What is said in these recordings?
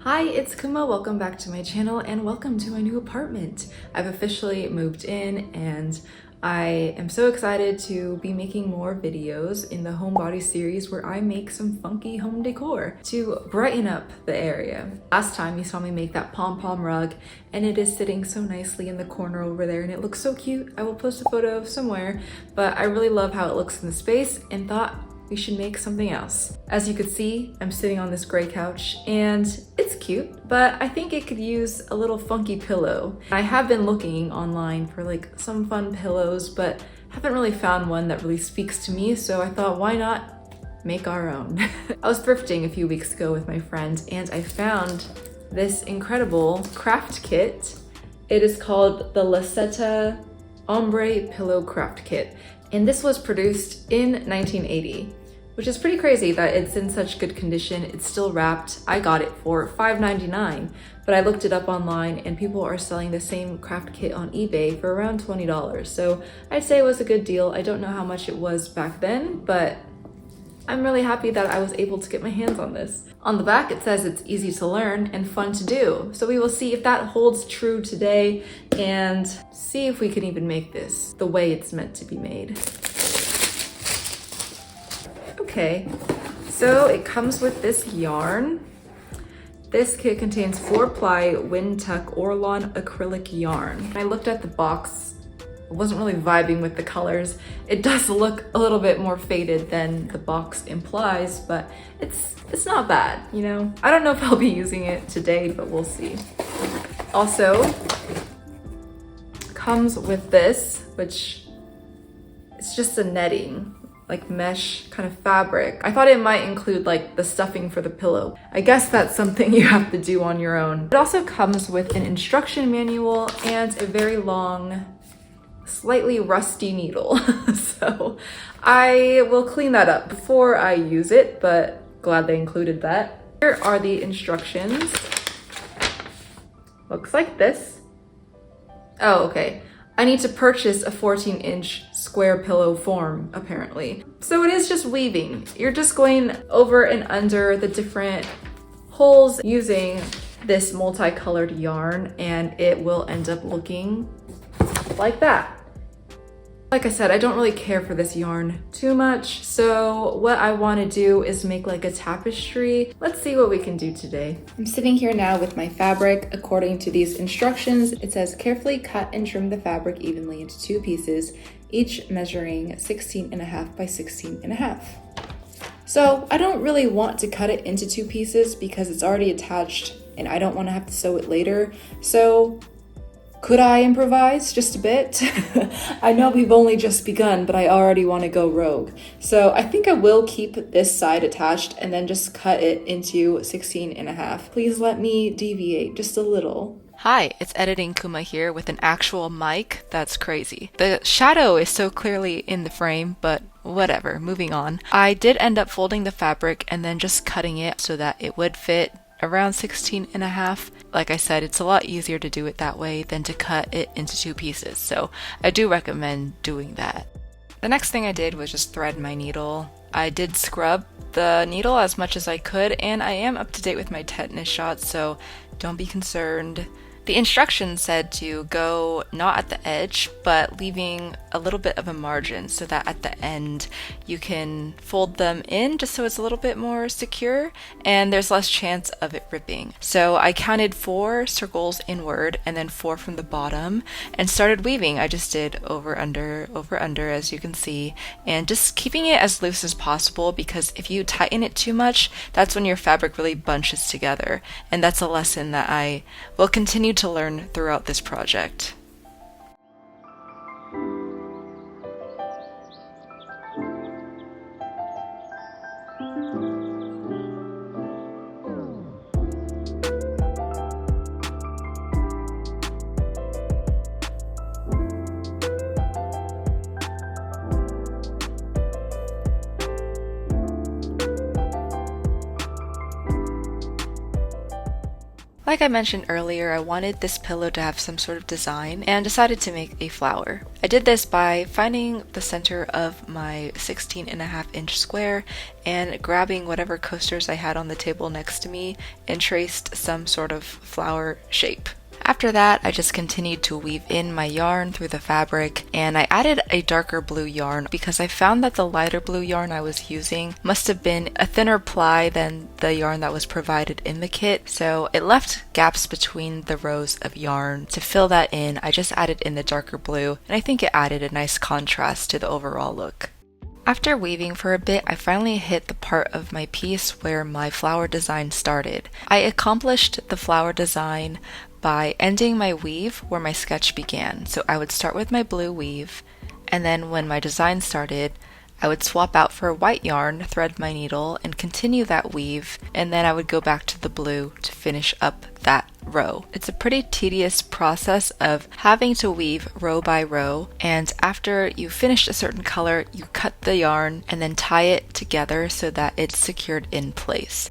Hi, it's Kuma. Welcome back to my channel and welcome to my new apartment. I've officially moved in and I am so excited to be making more videos in the homebody series where I make some funky home decor to brighten up the area. Last time you saw me make that pom-pom rug and it is sitting so nicely in the corner over there and it looks so cute. I will post a photo somewhere, but I really love how it looks in the space and thought we should make something else. As you could see, I'm sitting on this gray couch and it's cute, but I think it could use a little funky pillow. I have been looking online for like some fun pillows, but haven't really found one that really speaks to me, so I thought, why not make our own? I was thrifting a few weeks ago with my friend and I found this incredible craft kit. It is called the Lasetta Ombre Pillow Craft Kit. And this was produced in 1980, which is pretty crazy that it's in such good condition. It's still wrapped. I got it for $5.99, but I looked it up online and people are selling the same craft kit on eBay for around $20. So I'd say it was a good deal. I don't know how much it was back then, but I'm really happy that I was able to get my hands on this. On the back, it says it's easy to learn and fun to do. So we will see if that holds true today and see if we can even make this the way it's meant to be made. Okay, so it comes with this yarn. This kit contains 4-ply wind tuck Orlon acrylic yarn. I looked at the box. I wasn't really vibing with the colors. It does look a little bit more faded than the box implies, but it's not bad, you know? I don't know if I'll be using it today, but we'll see. Also, comes with this, which it's just a netting, like mesh kind of fabric. I thought it might include like the stuffing for the pillow. I guess that's something you have to do on your own. It also comes with an instruction manual and a very long, slightly rusty needle. So I will clean that up before I use it, but glad they included that. Here are the instructions. Looks like this. Oh, okay. I need to purchase a 14-inch square pillow form, apparently. So it is just weaving. You're just going over and under the different holes using this multicolored yarn, and it will end up looking like that. Like I said, I don't really care for this yarn too much, so what I want to do is make like a tapestry. Let's see what we can do today. I'm sitting here now with my fabric. According to these instructions, it says carefully cut and trim the fabric evenly into 2 pieces, each measuring 16.5 by 16.5. So I don't really want to cut it into 2 pieces because it's already attached and I don't want to have to sew it later. So could I improvise just a bit? I know we've only just begun, but I already want to go rogue. So I think I will keep this side attached and then just cut it into 16.5. Please let me deviate just a little. Hi, it's Editing Kuma here with an actual mic. That's crazy. The shadow is so clearly in the frame, but whatever, moving on. I did end up folding the fabric and then just cutting it so that it would fit around 16.5. Like I said, it's a lot easier to do it that way than to cut it into 2 pieces, so I do recommend doing that. The next thing I did was just thread my needle. I did scrub the needle as much as I could, and I am up to date with my tetanus shots, so don't be concerned. The instructions said to go not at the edge, but leaving a little bit of a margin so that at the end you can fold them in just so it's a little bit more secure and there's less chance of it ripping. So I counted 4 circles inward and then 4 from the bottom and started weaving. I just did over, under, as you can see, and just keeping it as loose as possible because if you tighten it too much, that's when your fabric really bunches together. And that's a lesson that I will continue to learn throughout this project. Like I mentioned earlier, I wanted this pillow to have some sort of design and decided to make a flower. I did this by finding the center of my 16.5-inch square and grabbing whatever coasters I had on the table next to me and traced some sort of flower shape. After that, I just continued to weave in my yarn through the fabric, and I added a darker blue yarn because I found that the lighter blue yarn I was using must have been a thinner ply than the yarn that was provided in the kit, so it left gaps between the rows of yarn. To fill that in, I just added in the darker blue, and I think it added a nice contrast to the overall look. After weaving for a bit, I finally hit the part of my piece where my flower design started. I accomplished the flower design by ending my weave where my sketch began. So I would start with my blue weave, and then when my design started, I would swap out for white yarn, thread my needle, and continue that weave, and then I would go back to the blue to finish up that row. It's a pretty tedious process of having to weave row by row, and after you finished a certain color, you cut the yarn and then tie it together so that it's secured in place.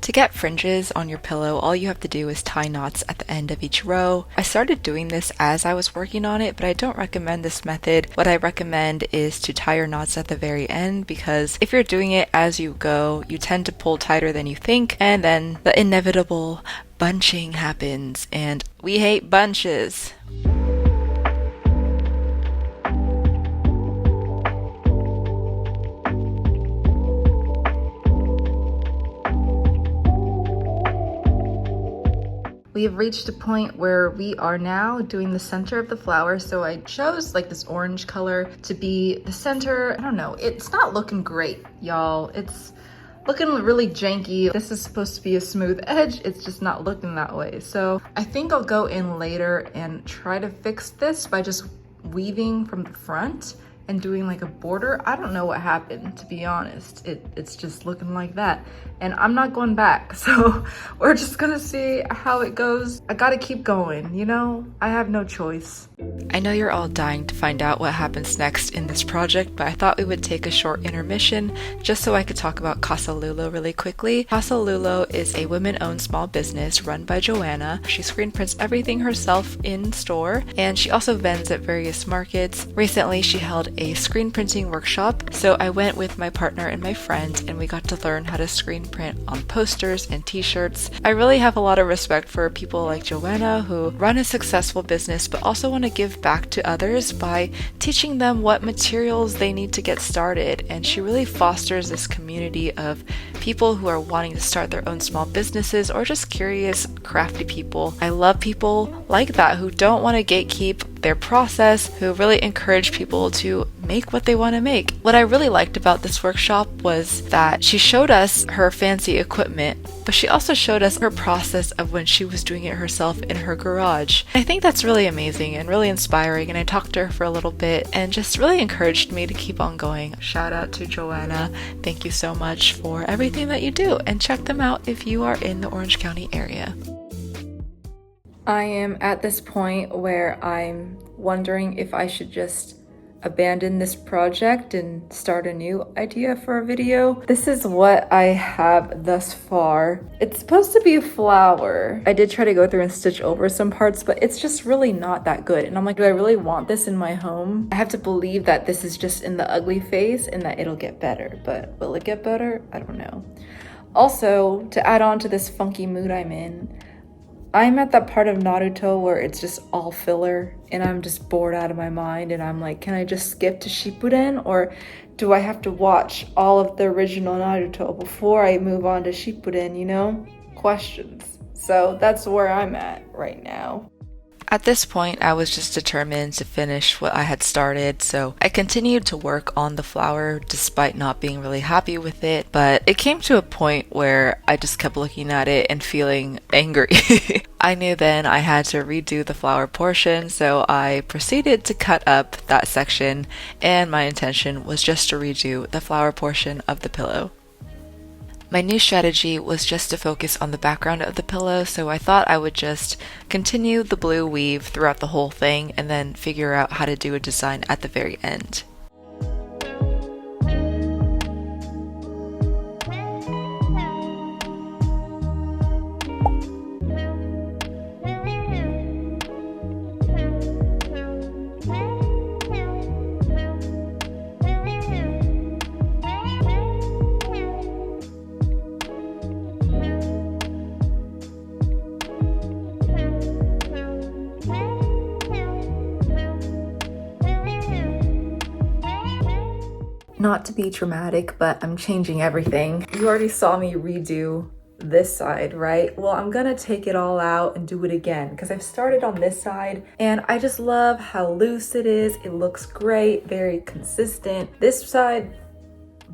To get fringes on your pillow, all you have to do is tie knots at the end of each row. I started doing this as I was working on it, but I don't recommend this method. What I recommend is to tie your knots at the very end, because if you're doing it as you go, you tend to pull tighter than you think, and then the inevitable bunching happens, and we hate bunches. We have reached a point where we are now doing the center of the flower, so I chose like this orange color to be the center. I don't know, it's not looking great, y'all. It's looking really janky. This is supposed to be a smooth edge, it's just not looking that way. So I think I'll go in later and try to fix this by just weaving from the front and doing like a border. I don't know what happened, to be honest. It's just looking like that. And I'm not going back, so we're just gonna see how it goes. I gotta keep going, you know? I have no choice. I know you're all dying to find out what happens next in this project, but I thought we would take a short intermission just so I could talk about Casa Lulo really quickly. Casa Lulo is a women-owned small business run by Joanna. She screen prints everything herself in store, and she also vends at various markets. Recently, she held a screen printing workshop, so I went with my partner and my friend, and we got to learn how to screen print on posters and t-shirts. I really have a lot of respect for people like Joanna who run a successful business but also want to give back to others by teaching them what materials they need to get started, and she really fosters this community of people who are wanting to start their own small businesses or just curious, crafty people. I love people like that who don't want to gatekeep their process, who really encourage people to make what they want to make. What I really liked about this workshop was that she showed us her fancy equipment, but she also showed us her process of when she was doing it herself in her garage. I think that's really amazing and really inspiring, and I talked to her for a little bit and just really encouraged me to keep on going. Shout out to Joanna. Thank you so much for everything that you do, and check them out if you are in the Orange County area. I am at this point where I'm wondering if I should just abandon this project and start a new idea for a video. This is what I have thus far. It's supposed to be a flower. I did try to go through and stitch over some parts, but it's just really not that good. And I'm like, do I really want this in my home? I have to believe that this is just in the ugly phase and that it'll get better, but will it get better? I don't know. Also, to add on to this funky mood I'm in, I'm at that part of Naruto where it's just all filler and I'm just bored out of my mind, and I'm like, can I just skip to Shippuden, or do I have to watch all of the original Naruto before I move on to Shippuden, you know? Questions. So that's where I'm at right now. At this point, I was just determined to finish what I had started, so I continued to work on the flower despite not being really happy with it, but it came to a point where I just kept looking at it and feeling angry. I knew then I had to redo the flower portion, so I proceeded to cut up that section, and my intention was just to redo the flower portion of the pillow. My new strategy was just to focus on the background of the pillow, so I thought I would just continue the blue weave throughout the whole thing and then figure out how to do a design at the very end. Not to be dramatic, but I'm changing everything. You already saw me redo this side, right? Well, I'm gonna take it all out and do it again because I've started on this side and I just love how loose it is. It looks great, very consistent. This side,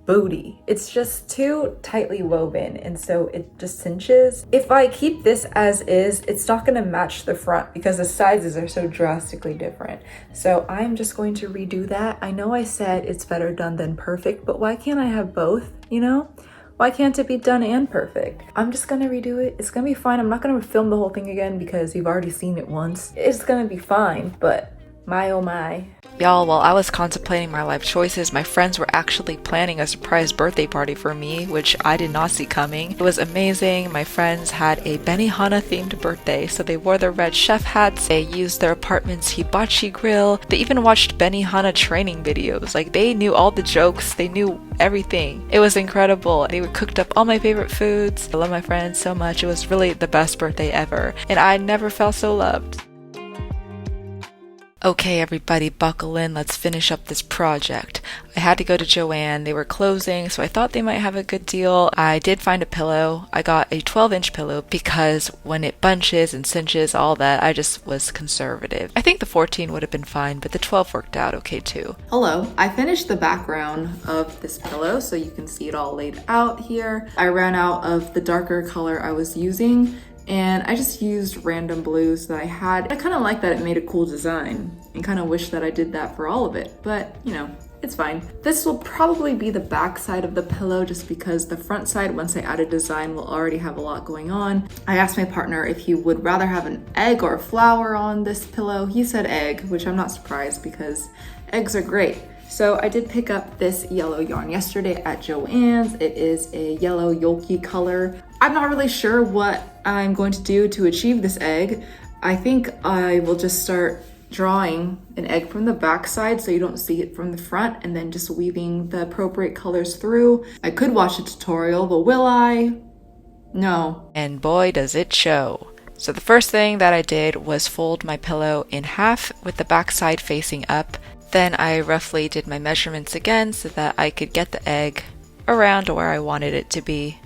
booty. It's just too tightly woven and so it just cinches. If I keep this as is, it's not gonna match the front because the sizes are so drastically different. So I'm just going to redo that. I know I said it's better done than perfect, but why can't I have both, you know? Why can't it be done and perfect? I'm just gonna redo it. It's gonna be fine. I'm not gonna film the whole thing again because you've already seen it once. It's gonna be fine, but my oh my. Y'all, while I was contemplating my life choices, my friends were actually planning a surprise birthday party for me, which I did not see coming. It was amazing. My friends had a Benihana themed birthday, so they wore their red chef hats, they used their apartment's hibachi grill, they even watched Benihana training videos. Like, they knew all the jokes, they knew everything. It was incredible. They cooked up all my favorite foods. I love my friends so much. It was really the best birthday ever, and I never felt so loved. Okay, everybody, buckle in. Let's finish up this project. I had to go to Joann. They were closing, so I thought they might have a good deal. I did find a pillow. I got a 12-inch pillow because when it bunches and cinches, all that, I just was conservative. I think the 14 would have been fine, but the 12 worked out okay too. Hello, I finished the background of this pillow so you can see it all laid out here. I ran out of the darker color I was using, and I just used random blues that I had. I kind of like that it made a cool design and kind of wish that I did that for all of it, but you know, it's fine. This will probably be the back side of the pillow just because the front side, once I add a design, will already have a lot going on. I asked my partner if he would rather have an egg or a flower on this pillow. He said egg, which I'm not surprised because eggs are great. So I did pick up this yellow yarn yesterday at Joann's. It is a yellow yolky color. I'm not really sure what I'm going to do to achieve this egg. I think I will just start drawing an egg from the back side so you don't see it from the front, and then just weaving the appropriate colors through. I could watch a tutorial, but will I? No. And boy, does it show. So the first thing that I did was fold my pillow in half with the back side facing up. Then I roughly did my measurements again so that I could get the egg around where I wanted it to be.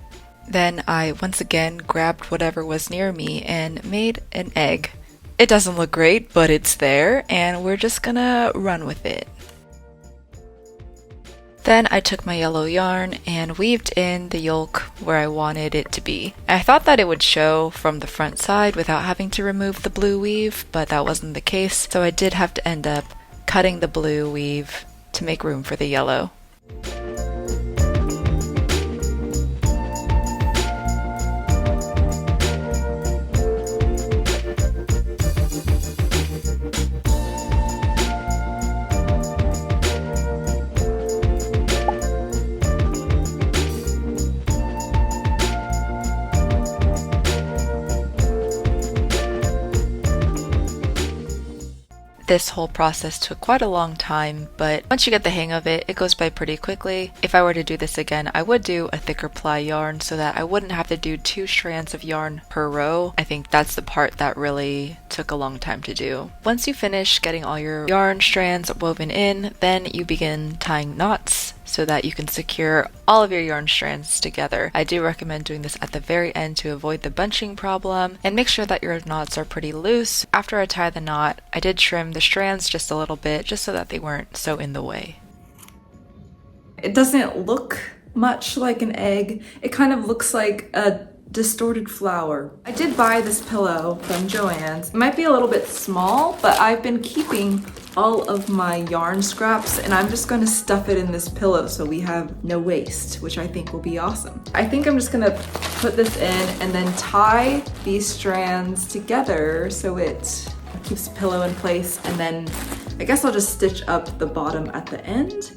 Then I once again grabbed whatever was near me and made an egg. It doesn't look great, but it's there, and we're just gonna run with it. Then I took my yellow yarn and weaved in the yolk where I wanted it to be. I thought that it would show from the front side without having to remove the blue weave, but that wasn't the case, so I did have to end up cutting the blue weave to make room for the yellow. This whole process took quite a long time, but once you get the hang of it, it goes by pretty quickly. If I were to do this again, I would do a thicker ply yarn so that I wouldn't have to do 2 strands of yarn per row. I think that's the part that really took a long time to do. Once you finish getting all your yarn strands woven in, then you begin tying knots so that you can secure all of your yarn strands together. I do recommend doing this at the very end to avoid the bunching problem, and make sure that your knots are pretty loose. After I tie the knot, I did trim the strands just a little bit just so that they weren't so in the way. It doesn't look much like an egg. It kind of looks like a distorted flower. I did buy this pillow from Joann's. It might be a little bit small, but I've been keeping all of my yarn scraps and I'm just gonna stuff it in this pillow so we have no waste, which I think will be awesome. I think I'm just gonna put this in and then tie these strands together so it keeps the pillow in place, and then I guess I'll just stitch up the bottom at the end.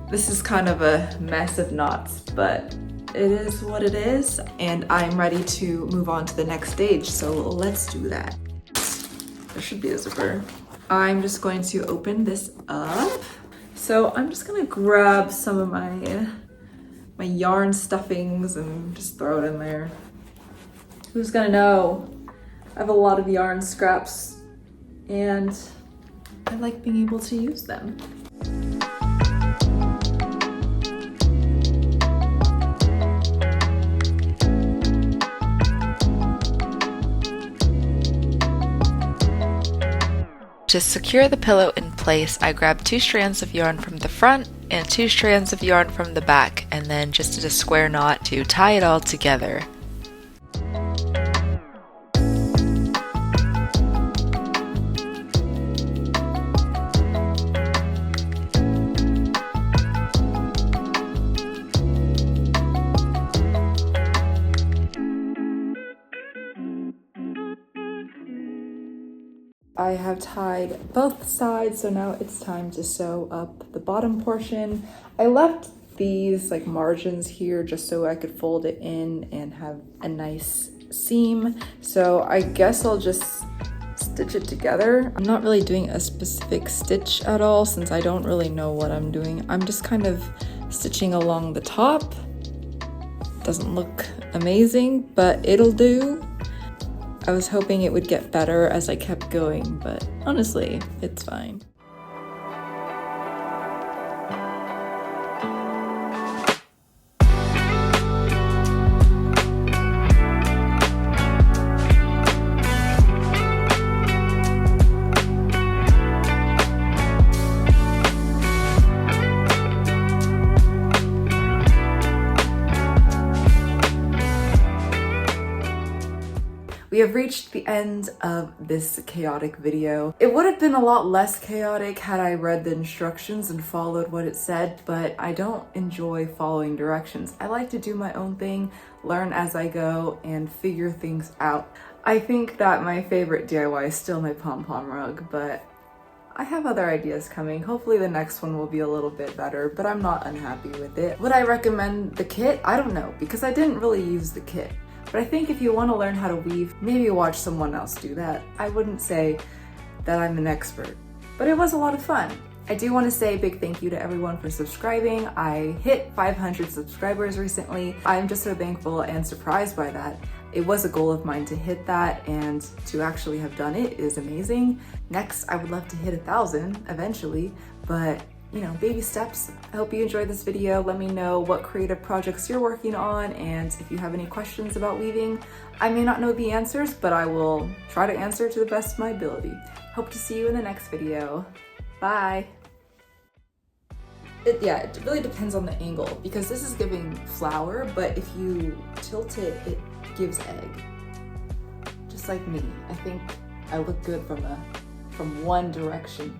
This is kind of a mess of knots, but it is what it is, and I'm ready to move on to the next stage, so let's do that. There should be a zipper. I'm just going to open this up. So I'm just gonna grab some of my yarn stuffings and just throw it in there. Who's gonna know? I have a lot of yarn scraps and I like being able to use them. To secure the pillow in place, I grabbed 2 strands of yarn from the front and 2 strands of yarn from the back, and then just did a square knot to tie it all together. I have tied both sides, so now it's time to sew up the bottom portion. I left these like margins here just so I could fold it in and have a nice seam. So I guess I'll just stitch it together. I'm not really doing a specific stitch at all since I don't really know what I'm doing. I'm just kind of stitching along the top. Doesn't look amazing, but it'll do. I was hoping it would get better as I kept going, but honestly, it's fine. We have reached the end of this chaotic video. It would have been a lot less chaotic had I read the instructions and followed what it said, but I don't enjoy following directions. I like to do my own thing, learn as I go, and figure things out. I think that my favorite DIY is still my pom-pom rug, but I have other ideas coming. Hopefully the next one will be a little bit better, but I'm not unhappy with it. Would I recommend the kit? I don't know, because I didn't really use the kit. But I think if you want to learn how to weave, maybe watch someone else do that. I wouldn't say that I'm an expert, but it was a lot of fun. I do want to say a big thank you to everyone for subscribing. I hit 500 subscribers recently. I'm just so thankful and surprised by that. It was a goal of mine to hit that, and to actually have done it is amazing. Next, I would love to hit 1,000 eventually, but you know, baby steps. I hope you enjoyed this video. Let me know what creative projects you're working on, and if you have any questions about weaving. I may not know the answers, but I will try to answer to the best of my ability. Hope to see you in the next video. Bye. It really depends on the angle, because this is giving flower, but if you tilt it, it gives egg. Just like me. I think I look good from one direction.